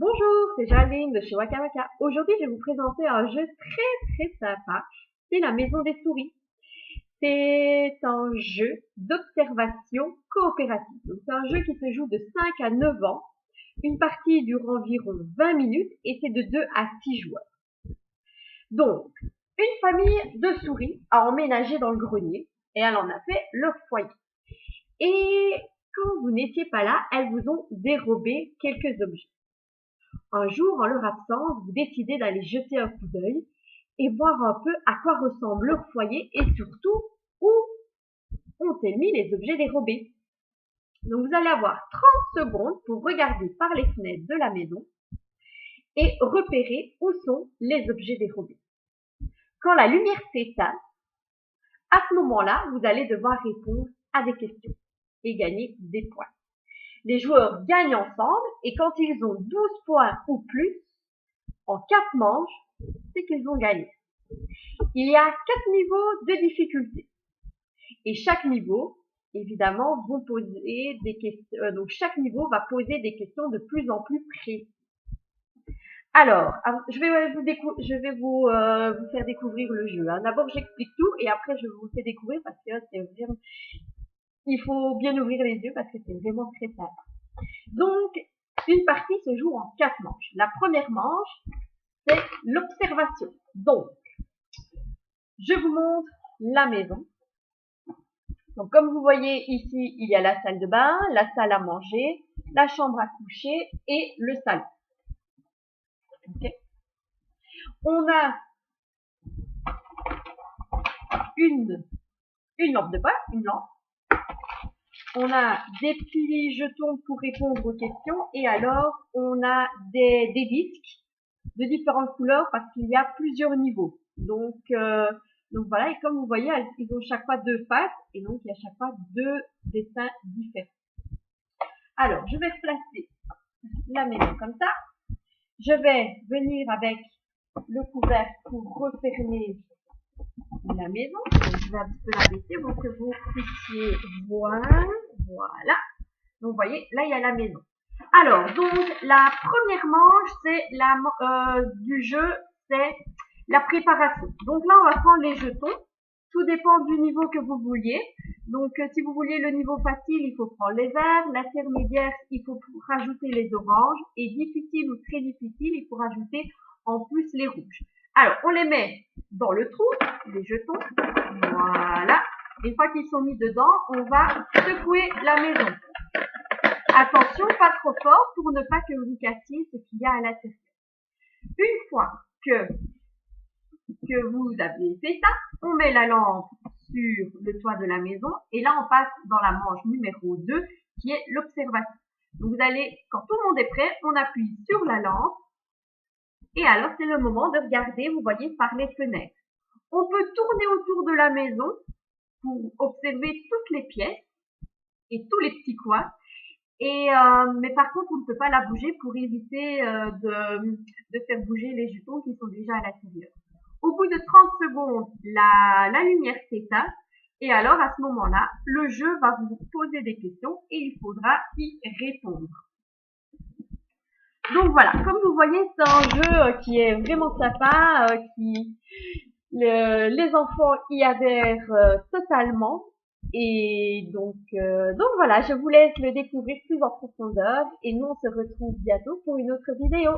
Bonjour, c'est Jaline de chez Waka Waka. Aujourd'hui, je vais vous présenter un jeu très sympa. C'est la maison des souris. C'est un jeu d'observation coopérative. Donc, c'est un jeu qui se joue de 5 à 9 ans. Une partie dure environ 20 minutes et c'est de 2 à 6 joueurs. Donc, une famille de souris a emménagé dans le grenier et elle en a fait leur foyer. Et quand vous n'étiez pas là, elles vous ont dérobé quelques objets. Un jour, en leur absence, vous décidez d'aller jeter un coup d'œil et voir un peu à quoi ressemble leur foyer et surtout où ont-elles mis les objets dérobés. Donc vous allez avoir 30 secondes pour regarder par les fenêtres de la maison et repérer où sont les objets dérobés. Quand la lumière s'éteint, à ce moment-là, vous allez devoir répondre à des questions et gagner des points. Les joueurs gagnent ensemble et quand ils ont 12 points ou plus, en 4 manches, c'est qu'ils ont gagné. Il y a 4 niveaux de difficulté. Et chaque niveau, évidemment, vont poser des questions. Donc chaque niveau va poser des questions de plus en plus précises. Alors, je vais vous faire découvrir le jeu. D'abord, j'explique tout et après, je vous fais découvrir parce que c'est vraiment, il faut bien ouvrir les yeux parce que c'est vraiment très sympa. Donc, une partie se joue en 4 manches. La première manche, c'est l'observation. Donc, je vous montre la maison. Donc, comme vous voyez ici, il y a la salle de bain, la salle à manger, la chambre à coucher et le salon. Okay. On a une lampe de poche, une lampe. On a des petits jetons pour répondre aux questions et alors on a des disques de différentes couleurs parce qu'il y a plusieurs niveaux. Donc voilà, et comme vous voyez, ils ont chaque fois 2 faces et donc il y a chaque fois 2 dessins différents. Alors, je vais placer la maison comme ça. Je vais venir avec le couvercle pour refermer la maison. Donc, je vais un petit peu la baisser pour que vous puissiez voir. Voilà. Donc, vous voyez, là, il y a la maison. Alors, donc, la première manche, c'est du jeu, c'est la préparation. Donc là, on va prendre les jetons. Tout dépend du niveau que vous vouliez. Donc, si vous vouliez le niveau facile, il faut prendre les verts. L'intermédiaire, il faut rajouter les oranges. Et difficile ou très difficile, il faut rajouter en plus les rouges. Alors, on les met dans le trou, les jetons. Voilà. Une fois qu'ils sont mis dedans, on va secouer la maison. Attention, pas trop fort pour ne pas que vous cassiez ce qu'il y a à l'intérieur. Une fois que vous avez fait ça, on met la lampe sur le toit de la maison et là on passe dans la manche numéro 2 qui est l'observation. Donc vous allez, quand tout le monde est prêt, on appuie sur la lampe et alors c'est le moment de regarder, vous voyez, par les fenêtres. On peut tourner autour de la maison pour observer toutes les pièces et tous les petits coins. Mais par contre, on ne peut pas la bouger pour éviter de faire bouger les jetons qui sont déjà à l'intérieur. Au bout de 30 secondes, la lumière s'éteint et alors à ce moment-là, le jeu va vous poser des questions et il faudra y répondre. Donc voilà, comme vous voyez, c'est un jeu qui est vraiment sympa, les enfants y adhèrent totalement. Et donc voilà, je vous laisse le découvrir plus en profondeur et nous on se retrouve bientôt pour une autre vidéo.